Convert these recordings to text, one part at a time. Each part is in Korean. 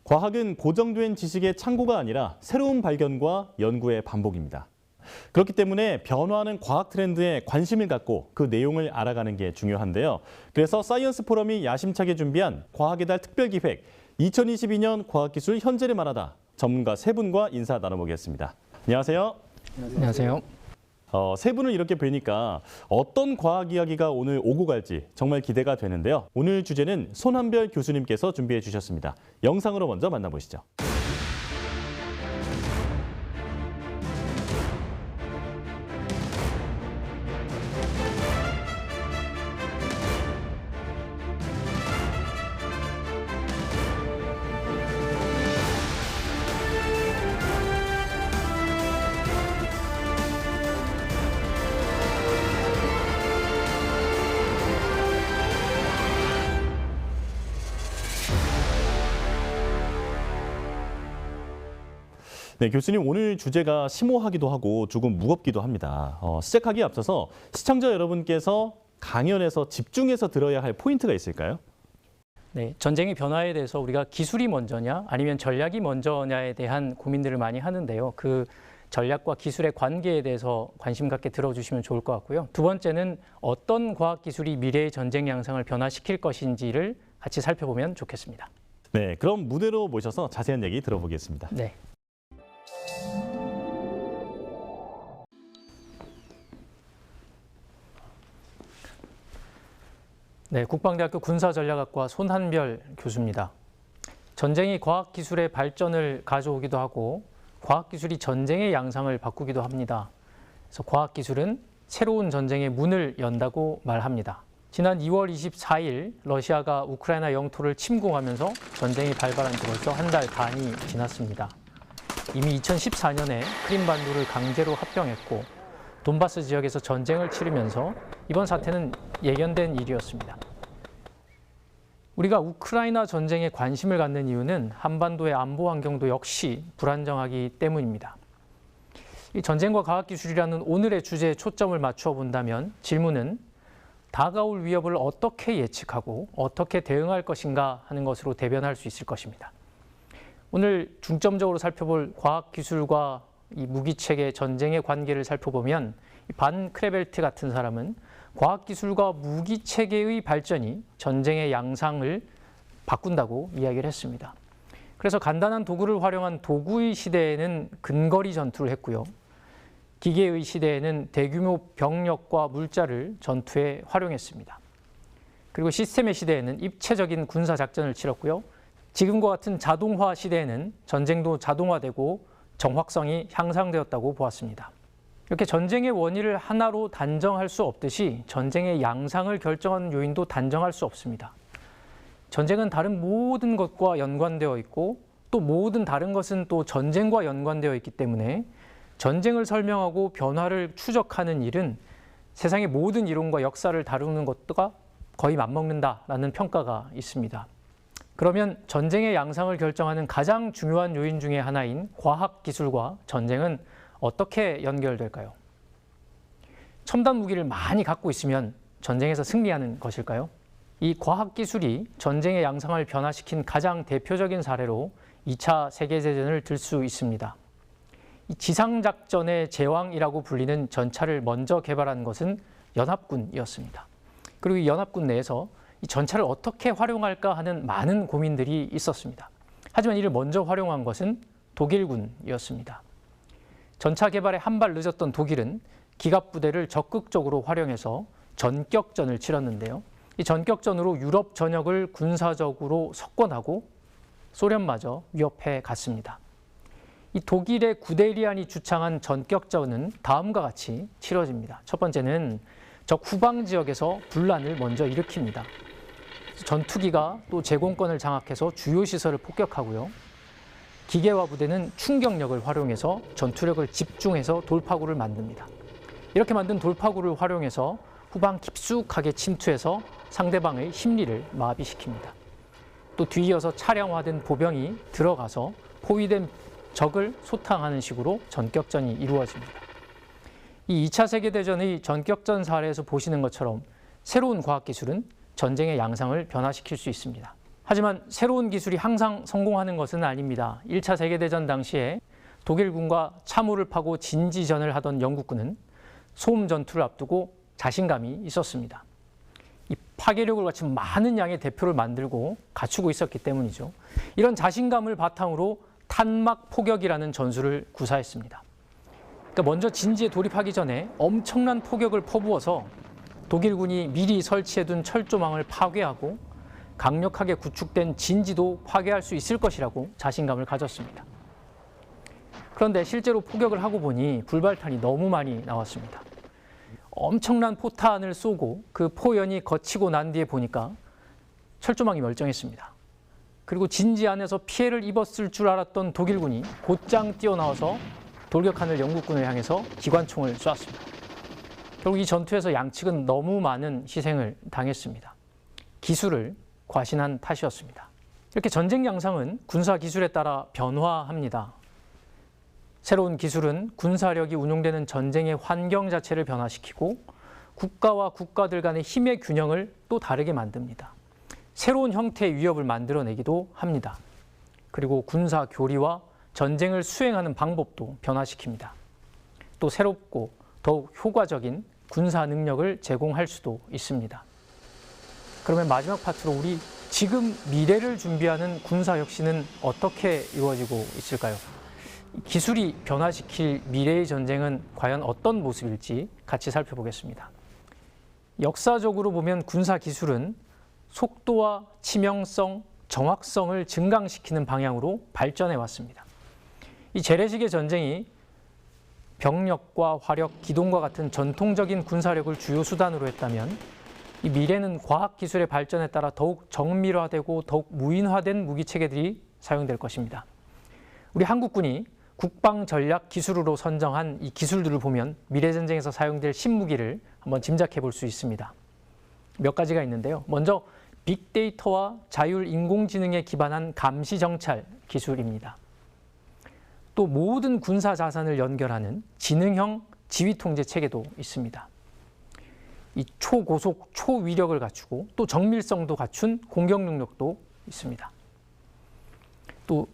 과학은 고정된 지식의 창고가 아니라 새로운 발견과 연구의 반복입니다. 그렇기 때문에 변화하는 과학 트렌드에 관심을 갖고 그 내용을 알아가는 게 중요한데요. 그래서 사이언스 포럼이 야심차게 준비한 과학의 달 특별기획 2022년 과학기술 현재를 말하다 전문가 세 분과 인사 나눠보겠습니다. 안녕하세요. 안녕하세요. 세 분을 이렇게 뵈니까 어떤 과학 이야기가 오늘 오고 갈지 정말 기대가 되는데요. 오늘 주제는 손한별 교수님께서 준비해 주셨습니다. 영상으로 먼저 만나보시죠. 네, 교수님 오늘 주제가 심오하기도 하고 조금 무겁기도 합니다. 시작하기에 앞서서 시청자 여러분께서 강연에서 집중해서 들어야 할 포인트가 있을까요? 네, 전쟁의 변화에 대해서 우리가 기술이 먼저냐 아니면 전략이 먼저냐에 대한 고민들을 많이 하는데요. 그 전략과 기술의 관계에 대해서 관심 갖게 들어주시면 좋을 것 같고요. 두 번째는 어떤 과학기술이 미래의 전쟁 양상을 변화시킬 것인지를 같이 살펴보면 좋겠습니다. 네, 그럼 무대로 모셔서 자세한 얘기 들어보겠습니다. 네. 네, 국방대학교 군사전략학과 손한별 교수입니다. 전쟁이 과학기술의 발전을 가져오기도 하고 과학기술이 전쟁의 양상을 바꾸기도 합니다. 그래서 과학기술은 새로운 전쟁의 문을 연다고 말합니다. 지난 2월 24일 러시아가 우크라이나 영토를 침공하면서 전쟁이 발발한 지 벌써 한 달 반이 지났습니다. 이미 2014년에 크림반도를 강제로 합병했고 돈바스 지역에서 전쟁을 치르면서 이번 사태는 예견된 일이었습니다. 우리가 우크라이나 전쟁에 관심을 갖는 이유는 한반도의 안보 환경도 역시 불안정하기 때문입니다. 이 전쟁과 과학기술이라는 오늘의 주제에 초점을 맞추어 본다면 질문은 다가올 위협을 어떻게 예측하고 어떻게 대응할 것인가 하는 것으로 대변할 수 있을 것입니다. 오늘 중점적으로 살펴볼 과학기술과 이 무기체계 전쟁의 관계를 살펴보면 반 크레벨트 같은 사람은 과학기술과 무기체계의 발전이 전쟁의 양상을 바꾼다고 이야기를 했습니다. 그래서 간단한 도구를 활용한 도구의 시대에는 근거리 전투를 했고요. 기계의 시대에는 대규모 병력과 물자를 전투에 활용했습니다. 그리고 시스템의 시대에는 입체적인 군사작전을 치렀고요. 지금과 같은 자동화 시대에는 전쟁도 자동화되고 정확성이 향상되었다고 보았습니다. 이렇게 전쟁의 원인을 하나로 단정할 수 없듯이 전쟁의 양상을 결정하는 요인도 단정할 수 없습니다. 전쟁은 다른 모든 것과 연관되어 있고 또 모든 다른 것은 또 전쟁과 연관되어 있기 때문에 전쟁을 설명하고 변화를 추적하는 일은 세상의 모든 이론과 역사를 다루는 것과 거의 맞먹는다라는 평가가 있습니다. 그러면 전쟁의 양상을 결정하는 가장 중요한 요인 중에 하나인 과학기술과 전쟁은 어떻게 연결될까요? 첨단 무기를 많이 갖고 있으면 전쟁에서 승리하는 것일까요? 이 과학기술이 전쟁의 양상을 변화시킨 가장 대표적인 사례로 2차 세계대전을 들 수 있습니다. 이 지상작전의 제왕이라고 불리는 전차를 먼저 개발한 것은 연합군이었습니다. 그리고 이 연합군 내에서 이 전차를 어떻게 활용할까 하는 많은 고민들이 있었습니다. 하지만 이를 먼저 활용한 것은 독일군이었습니다. 전차 개발에 한 발 늦었던 독일은 기갑부대를 적극적으로 활용해서 전격전을 치렀는데요. 이 전격전으로 유럽 전역을 군사적으로 석권하고 소련마저 위협해 갔습니다. 이 독일의 구데리안이 주창한 전격전은 다음과 같이 치러집니다. 첫 번째는 적 후방 지역에서 분란을 먼저 일으킵니다. 전투기가 또 제공권을 장악해서 주요 시설을 폭격하고요. 기계화 부대는 충격력을 활용해서 전투력을 집중해서 돌파구를 만듭니다. 이렇게 만든 돌파구를 활용해서 후방 깊숙하게 침투해서 상대방의 심리를 마비시킵니다. 또 뒤이어서 차량화된 보병이 들어가서 포위된 적을 소탕하는 식으로 전격전이 이루어집니다. 이 2차 세계대전의 전격전 사례에서 보시는 것처럼 새로운 과학기술은 전쟁의 양상을 변화시킬 수 있습니다. 하지만 새로운 기술이 항상 성공하는 것은 아닙니다. 1차 세계대전 당시에 독일군과 참호를 파고 진지전을 하던 영국군은 소음 전투를 앞두고 자신감이 있었습니다. 이 파괴력을 갖춘 많은 양의 대표를 만들고 갖추고 있었기 때문이죠. 이런 자신감을 바탕으로 탄막 포격이라는 전술을 구사했습니다. 그러니까 먼저 진지에 돌입하기 전에 엄청난 포격을 퍼부어서 독일군이 미리 설치해둔 철조망을 파괴하고 강력하게 구축된 진지도 파괴할 수 있을 것이라고 자신감을 가졌습니다. 그런데 실제로 포격을 하고 보니 불발탄이 너무 많이 나왔습니다. 엄청난 포탄을 쏘고 그 포연이 거치고 난 뒤에 보니까 철조망이 멀쩡했습니다. 그리고 진지 안에서 피해를 입었을 줄 알았던 독일군이 곧장 뛰어나와서 돌격하는 영국군을 향해서 기관총을 쏘았습니다. 결국 이 전투에서 양측은 너무 많은 희생을 당했습니다. 기술을 과신한 탓이었습니다. 이렇게 전쟁 양상은 군사 기술에 따라 변화합니다. 새로운 기술은 군사력이 운용되는 전쟁의 환경 자체를 변화시키고 국가와 국가들 간의 힘의 균형을 또 다르게 만듭니다. 새로운 형태의 위협을 만들어내기도 합니다. 그리고 군사 교리와 전쟁을 수행하는 방법도 변화시킵니다. 또 새롭고 더욱 효과적인 군사 능력을 제공할 수도 있습니다. 그러면 마지막 파트로 우리 지금 미래를 준비하는 군사 혁신은 어떻게 이루어지고 있을까요? 기술이 변화시킬 미래의 전쟁은 과연 어떤 모습일지 같이 살펴보겠습니다. 역사적으로 보면 군사 기술은 속도와 치명성, 정확성을 증강시키는 방향으로 발전해 왔습니다. 이 재래식의 전쟁이 병력과 화력, 기동과 같은 전통적인 군사력을 주요 수단으로 했다면 이 미래는 과학기술의 발전에 따라 더욱 정밀화되고 더욱 무인화된 무기체계들이 사용될 것입니다. 우리 한국군이 국방전략기술으로 선정한 이 기술들을 보면 미래전쟁에서 사용될 신무기를 한번 짐작해 볼 수 있습니다. 몇 가지가 있는데요. 먼저 빅데이터와 자율인공지능에 기반한 감시정찰 기술입니다. 또 모든 군사 자산을 연결하는 지능형 지휘통제 체계도 있습니다. 이 초고속, 초위력을 갖추고 또 정밀성도 갖춘 공격 능력도 있습니다. 또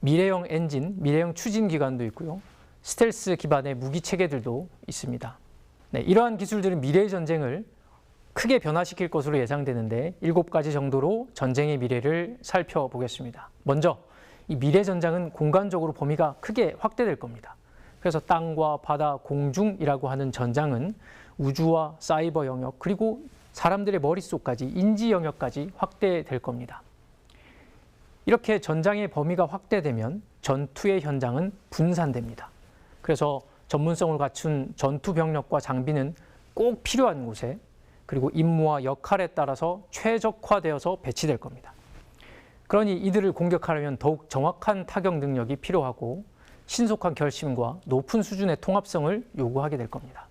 미래형 엔진, 미래형 추진기관도 있고요. 스텔스 기반의 무기 체계들도 있습니다. 네, 이러한 기술들은 미래의 전쟁을 크게 변화시킬 것으로 예상되는데 7가지 정도로 전쟁의 미래를 살펴보겠습니다. 먼저 이 미래 전장은 공간적으로 범위가 크게 확대될 겁니다. 그래서 땅과 바다, 공중이라고 하는 전장은 우주와 사이버 영역 그리고 사람들의 머릿속까지 인지 영역까지 확대될 겁니다. 이렇게 전장의 범위가 확대되면 전투의 현장은 분산됩니다. 그래서 전문성을 갖춘 전투 병력과 장비는 꼭 필요한 곳에 그리고 임무와 역할에 따라서 최적화되어서 배치될 겁니다. 그러니 이들을 공격하려면 더욱 정확한 타격 능력이 필요하고 신속한 결심과 높은 수준의 통합성을 요구하게 될 겁니다.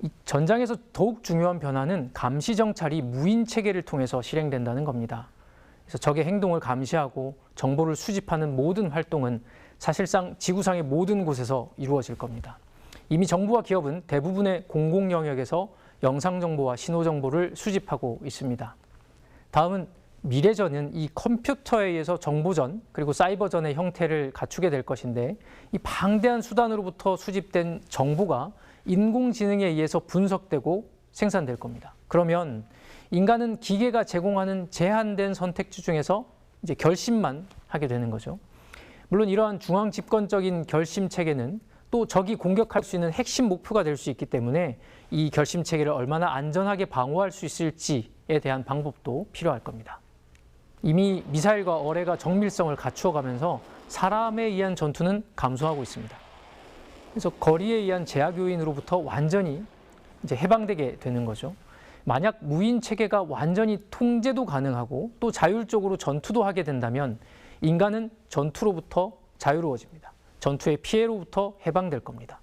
이 전장에서 더욱 중요한 변화는 감시 정찰이 무인 체계를 통해서 실행된다는 겁니다. 그래서 적의 행동을 감시하고 정보를 수집하는 모든 활동은 사실상 지구상의 모든 곳에서 이루어질 겁니다. 이미 정부와 기업은 대부분의 공공 영역에서 영상 정보와 신호 정보를 수집하고 있습니다. 다음은 미래전은 이 컴퓨터에 의해서 정보전 그리고 사이버전의 형태를 갖추게 될 것인데 이 방대한 수단으로부터 수집된 정보가 인공지능에 의해서 분석되고 생산될 겁니다. 그러면 인간은 기계가 제공하는 제한된 선택지 중에서 이제 결심만 하게 되는 거죠. 물론 이러한 중앙 집권적인 결심 체계는 또 적이 공격할 수 있는 핵심 목표가 될 수 있기 때문에 이 결심 체계를 얼마나 안전하게 방어할 수 있을지에 대한 방법도 필요할 겁니다. 이미 미사일과 어뢰가 정밀성을 갖추어가면서 사람에 의한 전투는 감소하고 있습니다. 그래서 거리에 의한 제약 요인으로부터 완전히 이제 해방되게 되는 거죠. 만약 무인 체계가 완전히 통제도 가능하고 또 자율적으로 전투도 하게 된다면 인간은 전투로부터 자유로워집니다. 전투의 피해로부터 해방될 겁니다.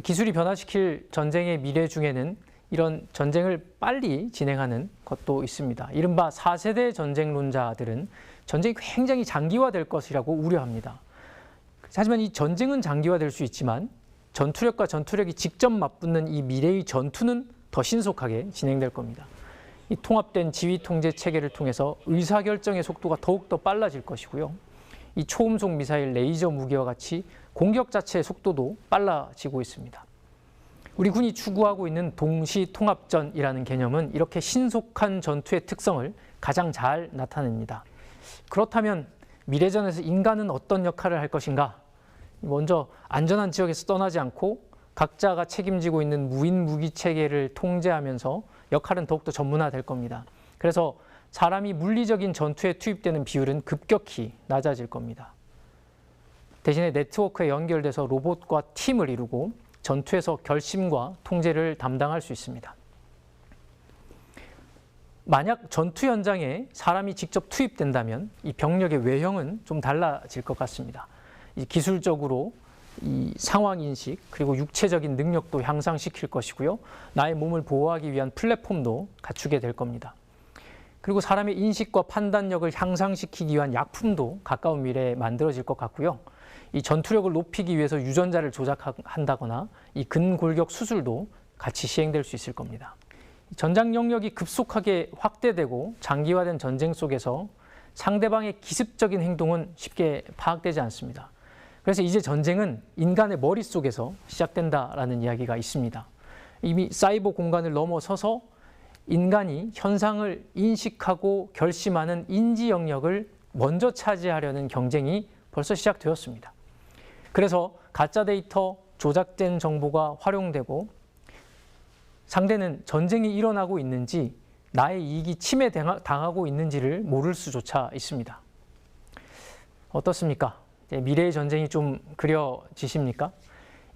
기술이 변화시킬 전쟁의 미래 중에는 이런 전쟁을 빨리 진행하는 것도 있습니다. 이른바 4세대 전쟁론자들은 전쟁이 굉장히 장기화될 것이라고 우려합니다. 하지만 이 전쟁은 장기화될 수 있지만 전투력과 전투력이 직접 맞붙는 이 미래의 전투는 더 신속하게 진행될 겁니다. 이 통합된 지휘 통제 체계를 통해서 의사결정의 속도가 더욱더 빨라질 것이고요. 이 초음속 미사일, 레이저 무기와 같이 공격 자체의 속도도 빨라지고 있습니다. 우리 군이 추구하고 있는 동시 통합전이라는 개념은 이렇게 신속한 전투의 특성을 가장 잘 나타냅니다. 그렇다면 미래전에서 인간은 어떤 역할을 할 것인가? 먼저 안전한 지역에서 떠나지 않고 각자가 책임지고 있는 무인 무기 체계를 통제하면서 역할은 더욱더 전문화될 겁니다. 그래서 사람이 물리적인 전투에 투입되는 비율은 급격히 낮아질 겁니다. 대신에 네트워크에 연결돼서 로봇과 팀을 이루고 전투에서 결심과 통제를 담당할 수 있습니다. 만약 전투 현장에 사람이 직접 투입된다면 이 병력의 외형은 좀 달라질 것 같습니다. 이 기술적으로 이 상황 인식 그리고 육체적인 능력도 향상시킬 것이고요. 나의 몸을 보호하기 위한 플랫폼도 갖추게 될 겁니다. 그리고 사람의 인식과 판단력을 향상시키기 위한 약품도 가까운 미래에 만들어질 것 같고요. 이 전투력을 높이기 위해서 유전자를 조작한다거나 이 근골격 수술도 같이 시행될 수 있을 겁니다. 전장 영역이 급속하게 확대되고 장기화된 전쟁 속에서 상대방의 기습적인 행동은 쉽게 파악되지 않습니다. 그래서 이제 전쟁은 인간의 머릿속에서 시작된다라는 이야기가 있습니다. 이미 사이버 공간을 넘어서서 인간이 현상을 인식하고 결심하는 인지 영역을 먼저 차지하려는 경쟁이 벌써 시작되었습니다. 그래서 가짜 데이터, 조작된 정보가 활용되고 상대는 전쟁이 일어나고 있는지 나의 이익이 침해당하고 있는지를 모를 수조차 있습니다. 어떻습니까? 미래의 전쟁이 좀 그려지십니까?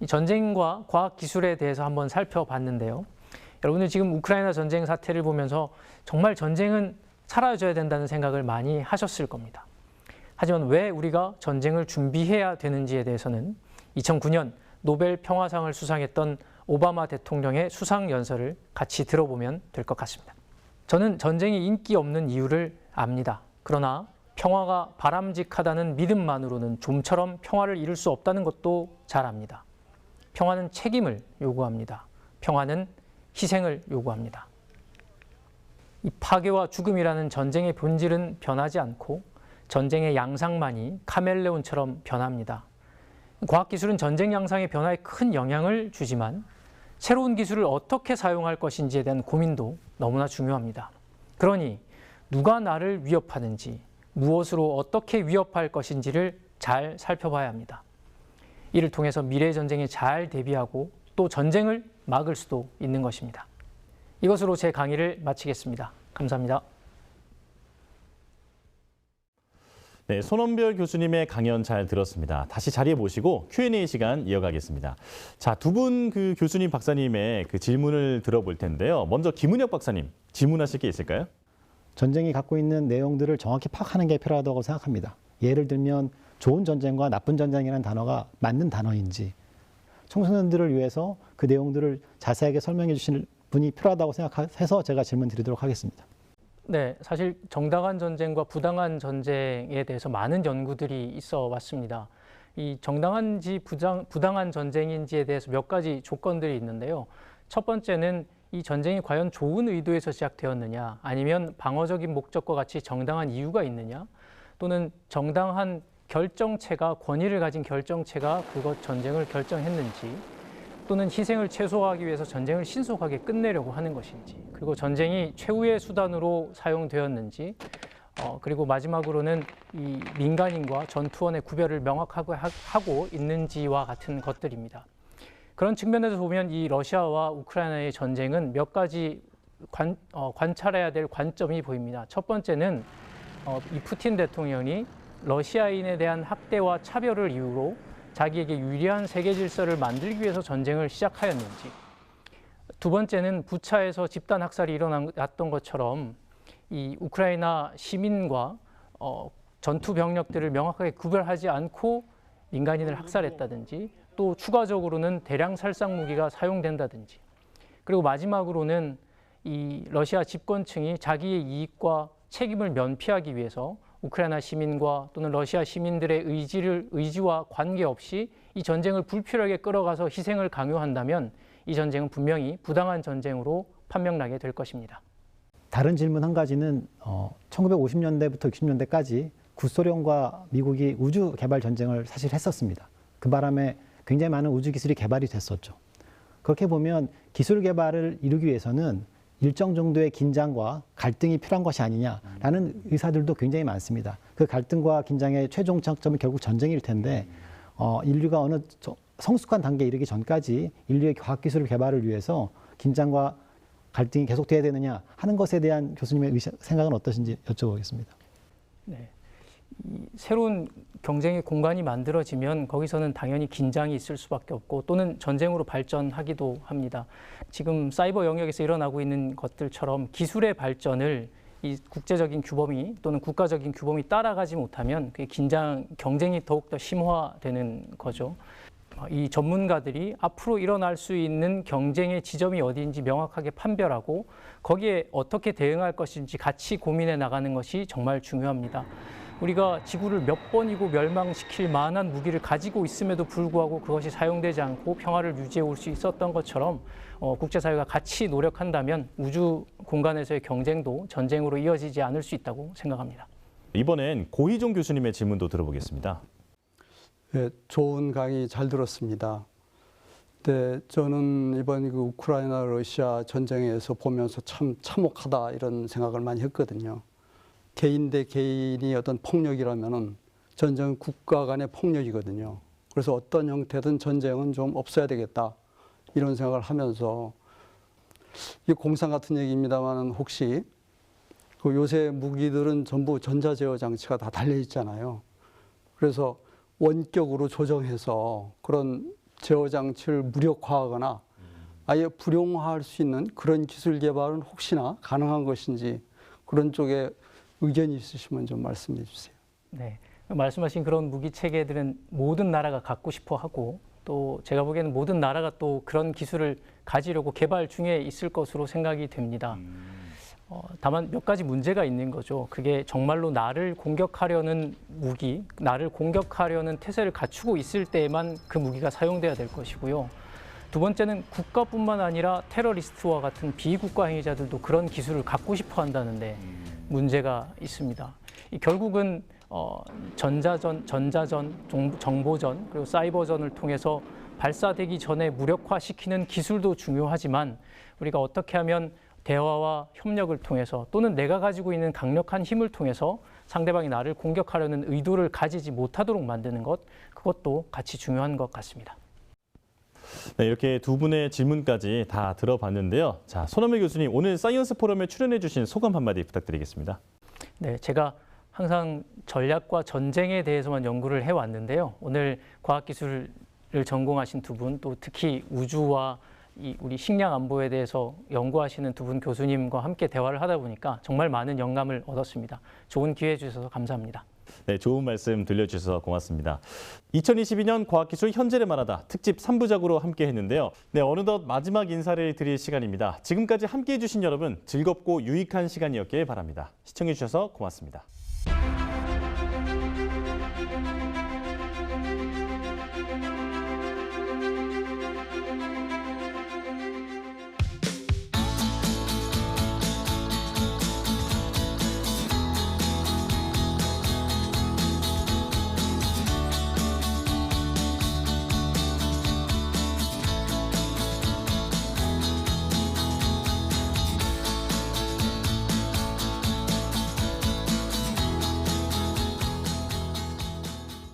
이 전쟁과 과학기술에 대해서 한번 살펴봤는데요. 여러분들 지금 우크라이나 전쟁 사태를 보면서 정말 전쟁은 사라져야 된다는 생각을 많이 하셨을 겁니다. 하지만 왜 우리가 전쟁을 준비해야 되는지에 대해서는 2009년 노벨 평화상을 수상했던 오바마 대통령의 수상 연설을 같이 들어보면 될 것 같습니다. 저는 전쟁이 인기 없는 이유를 압니다. 그러나 평화가 바람직하다는 믿음만으로는 좀처럼 평화를 이룰 수 없다는 것도 잘 압니다. 평화는 책임을 요구합니다. 평화는 희생을 요구합니다. 이 파괴와 죽음이라는 전쟁의 본질은 변하지 않고 전쟁의 양상만이 카멜레온처럼 변합니다. 과학기술은 전쟁 양상의 변화에 큰 영향을 주지만 새로운 기술을 어떻게 사용할 것인지에 대한 고민도 너무나 중요합니다. 그러니 누가 나를 위협하는지, 무엇으로 어떻게 위협할 것인지를 잘 살펴봐야 합니다. 이를 통해서 미래의 전쟁에 잘 대비하고 또 전쟁을 막을 수도 있는 것입니다. 이것으로 제 강의를 마치겠습니다. 감사합니다. 네, 손원별 교수님의 강연 잘 들었습니다. 다시 자리에 모시고 Q&A 시간 이어가겠습니다. 자, 두 분 그 교수님, 박사님의 그 질문을 들어볼 텐데요. 먼저 김은혁 박사님, 질문하실 게 있을까요? 전쟁이 갖고 있는 내용들을 정확히 파악하는 게 필요하다고 생각합니다. 예를 들면 좋은 전쟁과 나쁜 전쟁이라는 단어가 맞는 단어인지, 청소년들을 위해서 그 내용들을 자세하게 설명해 주실 분이 필요하다고 생각해서 제가 질문 드리도록 하겠습니다. 네, 사실 정당한 전쟁과 부당한 전쟁에 대해서 많은 연구들이 있어 왔습니다. 이 정당한지 부당한 전쟁인지에 대해서 몇 가지 조건들이 있는데요. 첫 번째는 이 전쟁이 과연 좋은 의도에서 시작되었느냐, 아니면 방어적인 목적과 같이 정당한 이유가 있느냐, 또는 정당한 결정체가, 권위를 가진 결정체가 그것 전쟁을 결정했는지, 또는 희생을 최소화하기 위해서 전쟁을 신속하게 끝내려고 하는 것인지, 그리고 전쟁이 최후의 수단으로 사용되었는지, 그리고 마지막으로는 이 민간인과 전투원의 구별을 명확하게 하고 있는지와 같은 것들입니다. 그런 측면에서 보면 이 러시아와 우크라이나의 전쟁은 몇 가지 관찰해야 될 관점이 보입니다. 첫 번째는 이 푸틴 대통령이 러시아인에 대한 학대와 차별을 이유로 자기에게 유리한 세계 질서를 만들기 위해서 전쟁을 시작하였는지, 두 번째는 부차에서 집단 학살이 일어났던 것처럼 이 우크라이나 시민과 전투 병력들을 명확하게 구별하지 않고 민간인을 학살했다든지, 또 추가적으로는 대량 살상 무기가 사용된다든지, 그리고 마지막으로는 이 러시아 집권층이 자기의 이익과 책임을 면피하기 위해서 우크라이나 시민과 또는 러시아 시민들의 의지와 관계없이 이 전쟁을 불필요하게 끌어가서 희생을 강요한다면 이 전쟁은 분명히 부당한 전쟁으로 판명나게 될 것입니다. 다른 질문 한 가지는 1950년대부터 60년대까지 구소련과 미국이 우주 개발 전쟁을 사실 했었습니다. 그 바람에 굉장히 많은 우주 기술이 개발이 됐었죠. 그렇게 보면 기술 개발을 이루기 위해서는 일정 정도의 긴장과 갈등이 필요한 것이 아니냐라는 의사들도 굉장히 많습니다. 그 갈등과 긴장의 최종 장점은 결국 전쟁일 텐데 인류가 어느 성숙한 단계에 이르기 전까지 인류의 과학기술 개발을 위해서 긴장과 갈등이 계속돼야 되느냐 하는 것에 대한 교수님의 생각은 어떠신지 여쭤보겠습니다. 네. 이 새로운 경쟁의 공간이 만들어지면 거기서는 당연히 긴장이 있을 수밖에 없고 또는 전쟁으로 발전하기도 합니다. 지금 사이버 영역에서 일어나고 있는 것들처럼 기술의 발전을 이 국제적인 규범이 또는 국가적인 규범이 따라가지 못하면 그 경쟁이 더욱더 심화되는 거죠. 이 전문가들이 앞으로 일어날 수 있는 경쟁의 지점이 어디인지 명확하게 판별하고 거기에 어떻게 대응할 것인지 같이 고민해 나가는 것이 정말 중요합니다. 우리가 지구를 몇 번이고 멸망시킬 만한 무기를 가지고 있음에도 불구하고 그것이 사용되지 않고 평화를 유지해 올 수 있었던 것처럼 국제사회가 같이 노력한다면 우주 공간에서의 경쟁도 전쟁으로 이어지지 않을 수 있다고 생각합니다. 이번엔 고희종 교수님의 질문도 들어보겠습니다. 네, 좋은 강의 잘 들었습니다. 네, 저는 이번 그 우크라이나 러시아 전쟁에서 보면서 참 참혹하다 이런 생각을 많이 했거든요. 개인 대 개인이 어떤 폭력이라면은 전쟁은 국가 간의 폭력이거든요. 그래서 어떤 형태든 전쟁은 좀 없어야 되겠다 이런 생각을 하면서 이 공상 같은 얘기입니다만은 혹시 그 요새 무기들은 전부 전자제어 장치가 다 달려 있잖아요. 그래서 원격으로 조정해서 그런 제어 장치를 무력화하거나 아예 불용화할 수 있는 그런 기술 개발은 혹시나 가능한 것인지 그런 쪽에 의견이 있으시면 좀 말씀해 주세요. 네, 말씀하신 그런 무기 체계들은 모든 나라가 갖고 싶어 하고 또 제가 보기에는 모든 나라가 또 그런 기술을 가지려고 개발 중에 있을 것으로 생각이 됩니다. 다만 몇 가지 문제가 있는 거죠. 그게 정말로 나를 공격하려는 무기, 나를 공격하려는 태세를 갖추고 있을 때에만 그 무기가 사용돼야 될 것이고요. 두 번째는 국가뿐만 아니라 테러리스트와 같은 비국가 행위자들도 그런 기술을 갖고 싶어 한다는데 문제가 있습니다. 결국은 전자전, 정보전, 그리고 사이버전을 통해서 발사되기 전에 무력화시키는 기술도 중요하지만 우리가 어떻게 하면 대화와 협력을 통해서 또는 내가 가지고 있는 강력한 힘을 통해서 상대방이 나를 공격하려는 의도를 가지지 못하도록 만드는 것, 그것도 같이 중요한 것 같습니다. 네, 이렇게 두 분의 질문까지 다 들어봤는데요. 자, 손한별 교수님, 오늘 사이언스 포럼에 출연해 주신 소감 한마디 부탁드리겠습니다. 네, 제가 항상 전략과 전쟁에 대해서만 연구를 해왔는데요. 오늘 과학기술을 전공하신 두 분, 또 특히 우주와 우리 식량 안보에 대해서 연구하시는 두 분 교수님과 함께 대화를 하다 보니까 정말 많은 영감을 얻었습니다. 좋은 기회 주셔서 감사합니다. 네, 좋은 말씀 들려주셔서 고맙습니다. 2022년 과학기술 현재를 말하다 특집 3부작으로 함께 했는데요. 네, 어느덧 마지막 인사를 드릴 시간입니다. 지금까지 함께해 주신 여러분 즐겁고 유익한 시간이었길 바랍니다. 시청해 주셔서 고맙습니다.